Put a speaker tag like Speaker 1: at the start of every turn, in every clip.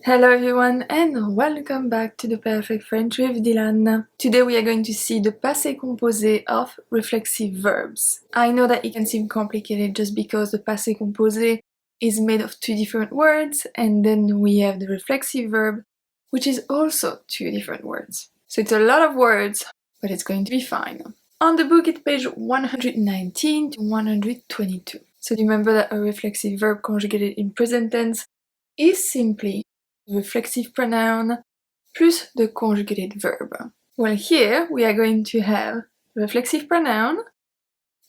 Speaker 1: Hello everyone and welcome back to the Perfect French with Dylan. Today we are going to see the passé composé of reflexive verbs. I know that it can seem complicated just because the passé composé is made of two different words and then we have the reflexive verb which is also two different words. So it's a lot of words, but it's going to be fine. On the book it's page 119 to 122. So remember that a reflexive verb conjugated in present tense is simply the reflexive pronoun plus the conjugated verb. Well, here we are going to have reflexive pronoun,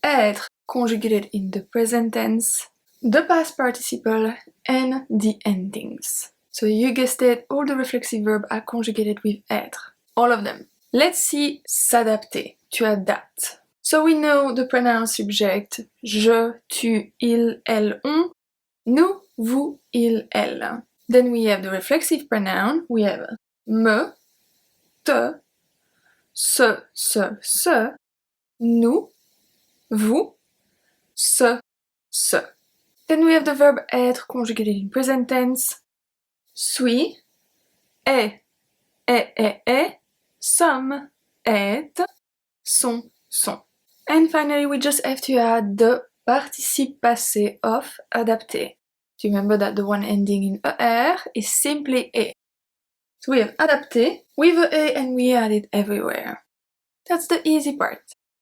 Speaker 1: être conjugated in the present tense, the past participle, and the endings. So you guessed it, all the reflexive verbs are conjugated with être. All of them. Let's see s'adapter, to adapt. So we know the pronoun subject, je, tu, il, elle, on, nous, vous, il, elle. Then we have the reflexive pronoun, we have me, te, se, nous, vous, ce. Then we have the verb être conjugated in present tense, suis, est, sommes, êtes, sont. And finally we just have to add the participe passé of adapter. Do you remember that the one ending in er is simply e? So we have adapté with a and we add it everywhere. That's the easy part.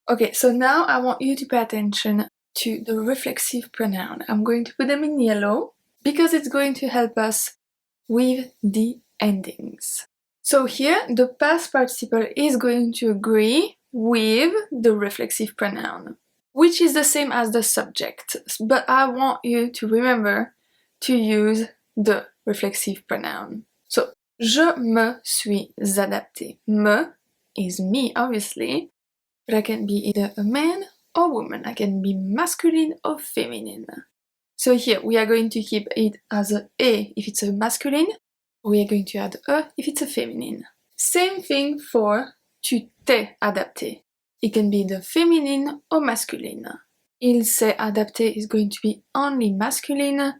Speaker 1: Okay, so now I want you to pay attention to the reflexive pronoun. I'm going to put them in yellow because it's going to help us with the endings. So here the past participle is going to agree with the reflexive pronoun, which is the same as the subject, but I want you to remember to use the reflexive pronoun. So, je me suis adapté. Me is me, obviously, but I can be either a man or woman. I can be masculine or feminine. So here we are going to keep it as a if it's a masculine, we are going to add a if it's a feminine. Same thing for tu t'es adapté. It can be either feminine or masculine. Il s'est adapté is going to be only masculine.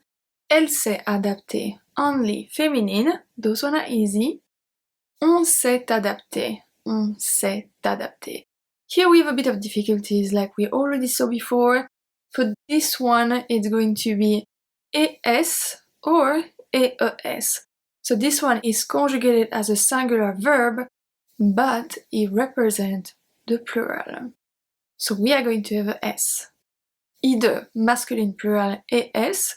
Speaker 1: Elle s'est adaptée, only feminine, those one are easy. On s'est adapté. Here we have a bit of difficulties like we already saw before. For this one it's going to be es or ees. So this one is conjugated as a singular verb, but it represents the plural. So we are going to have a s. Either masculine plural es,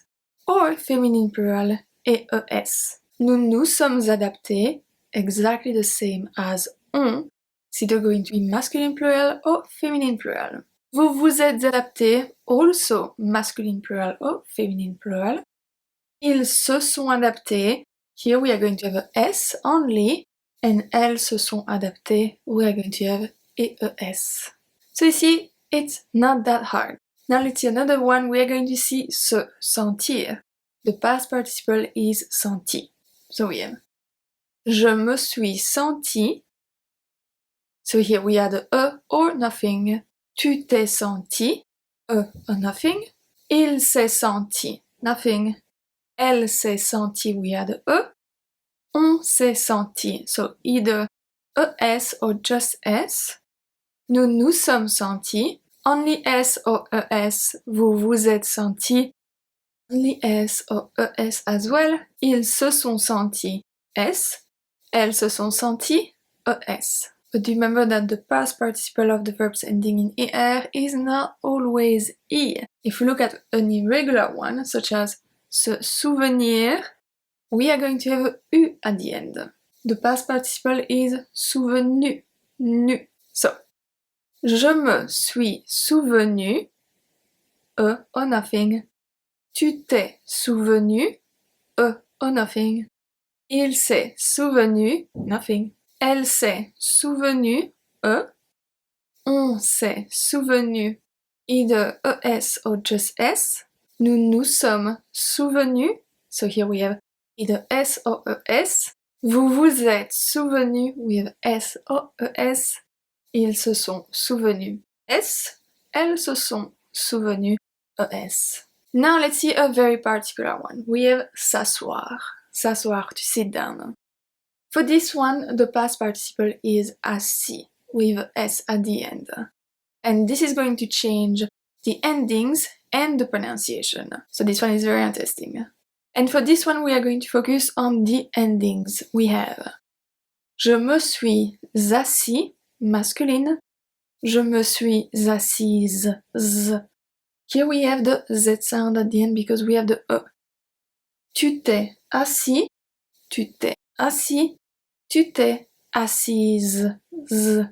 Speaker 1: or féminin plural EES. Nous nous sommes adaptés, exactly the same as on. It's either going to be masculine plural or feminine plural. Vous vous êtes adaptés, also masculine plural or feminine plural. Ils se sont adaptés. Here we are going to have a S only, and elles se sont adaptées. We are going to have EES. So you see, it's not that hard. Now let's see another one. We are going to see se sentir. The past participle is senti. So we have je me suis senti. So here we add a or nothing. Tu t'es senti. A nothing. Il s'est senti. Nothing. Elle s'est senti. We add a. On s'est senti. So either es or just s. Nous nous sommes sentis. Only S or ES, vous vous êtes senti. Only S or ES as well. Ils se sont sentis. S. Elles se sont senties. ES. But remember that the past participle of the verbs ending in ER is not always E. If we look at an irregular one, such as se souvenir, we are going to have a U at the end. The past participle is souvenu. Nu. So, je me suis souvenu, a or nothing. Tu t'es souvenu, a or nothing. Il s'est souvenu, nothing. Elle s'est souvenu, a. On s'est souvenu, either ES or just S. Nous nous sommes souvenus, so here we have either S or ES. Vous vous êtes souvenu, we have S or ES. Ils se sont souvenus. S. Elles se sont souvenues. ES. Now let's see a very particular one. We have s'asseoir. s'asseoir, to sit down. For this one, the past participle is assis, with S at the end. And this is going to change the endings and the pronunciation. So this one is very interesting. And for this one, we are going to focus on the endings. We have je me suis assis, masculine. Je me suis assise, z. Here we have the Z sound at the end because we have the E. Tu t'es assis, tu t'es assis, tu t'es assise, z.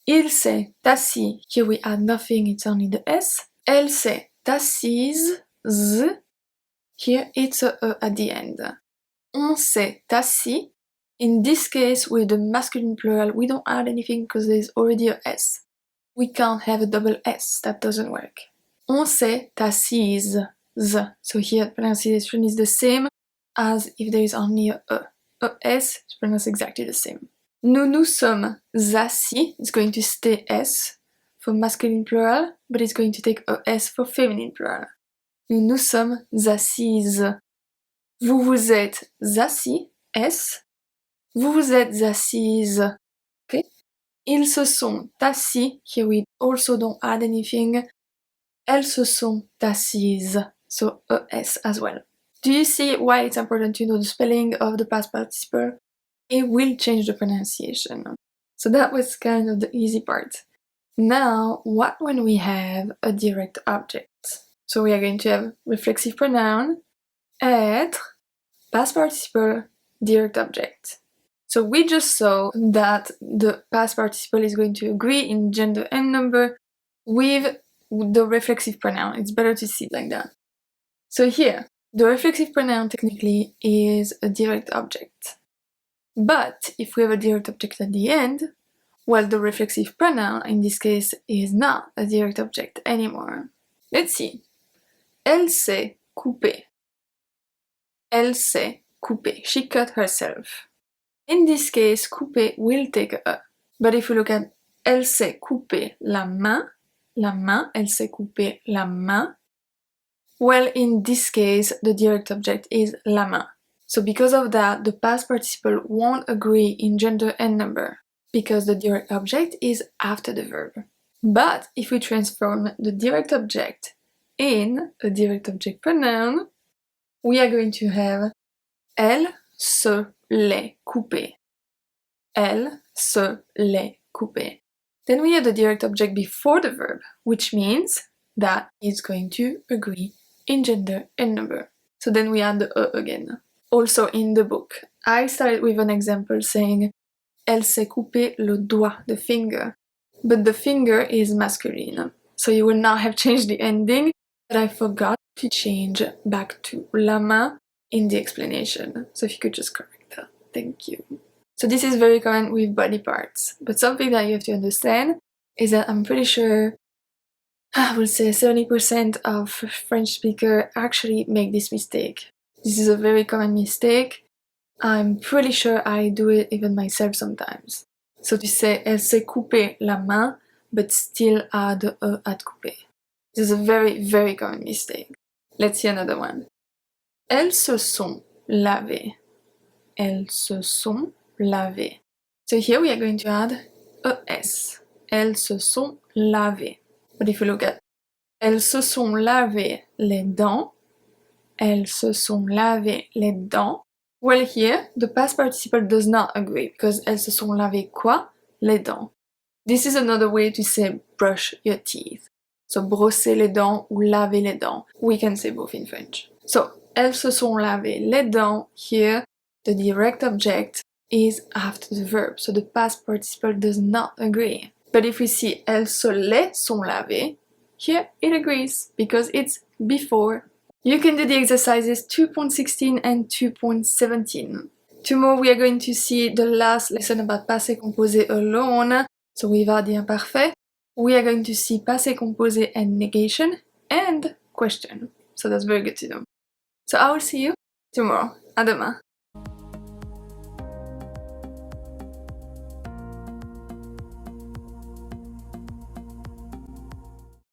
Speaker 1: Il s'est assis, here we add nothing, it's only the S. Elle s'est assise, z. Here it's a E at the end. On s'est assis. In this case, with the masculine plural, we don't add anything because there's already a S. We can't have a double S, that doesn't work. On s'est assise, z. So here the pronunciation is the same as if there is only a E. A S is pronounced exactly the same. Nous nous sommes assis, it's going to stay S for masculine plural, but it's going to take a S for feminine plural. Nous nous sommes assises. Vous vous êtes assis, S. Vous vous êtes assises. Okay. Ils se sont assis. Here we also don't add anything. Elles se sont assises. So ES as well. Do you see why it's important to know the spelling of the past participle? It will change the pronunciation. So that was kind of the easy part. Now, what when we have a direct object? So we are going to have reflexive pronoun, être, past participle, direct object. So we just saw that the past participle is going to agree in gender and number with the reflexive pronoun. It's better to see it like that. So here, the reflexive pronoun technically is a direct object. But if we have a direct object at the end, well, the reflexive pronoun in this case is not a direct object anymore. Let's see. Elle s'est coupée. Elle s'est coupée. She cut herself. In this case, couper will take a E. But if we look at elle s'est coupée la main, elle s'est coupée la main, well, in this case, the direct object is la main. So because of that, the past participle won't agree in gender and number, because the direct object is after the verb. But if we transform the direct object in a direct object pronoun, we are going to have elle se l'est coupée. Elle se l'est coupée. Then we have the direct object before the verb, which means that it's going to agree in gender and number. So then we add the E again. Also in the book, I started with an example saying elle s'est coupé le doigt, the finger. But the finger is masculine, so you will not have changed the ending, but I forgot to change back to la main in the explanation. So if you could just correct that. Thank you. So this is very common with body parts, but something that you have to understand is that I'm pretty sure, I would say 70% of French speakers actually make this mistake. This is a very common mistake. I'm pretty sure I do it even myself sometimes. So to say elle s'est coupée la main, but still add the E at coupé. This is a very, very common mistake. Let's see another one. Elles se sont lavées. Elles se sont lavées. So here we are going to add ES. Elles se sont lavées. But if you look at elles se sont lavées les dents, elles se sont lavées les dents, well here, the past participle does not agree because elles se sont lavées quoi? Les dents. This is another way to say brush your teeth. So brosser les dents ou laver les dents. We can say both in French. So elles se sont lavées les dents, here the direct object is after the verb, so the past participle does not agree. But if we see elles se les sont lavées, here it agrees because it's before. You can do the exercises 2.16 and 2.17. Tomorrow we are going to see the last lesson about passé composé alone, so without the imparfait. We are going to see passé composé and negation and question. So that's very good to know. So I will see you tomorrow. À demain.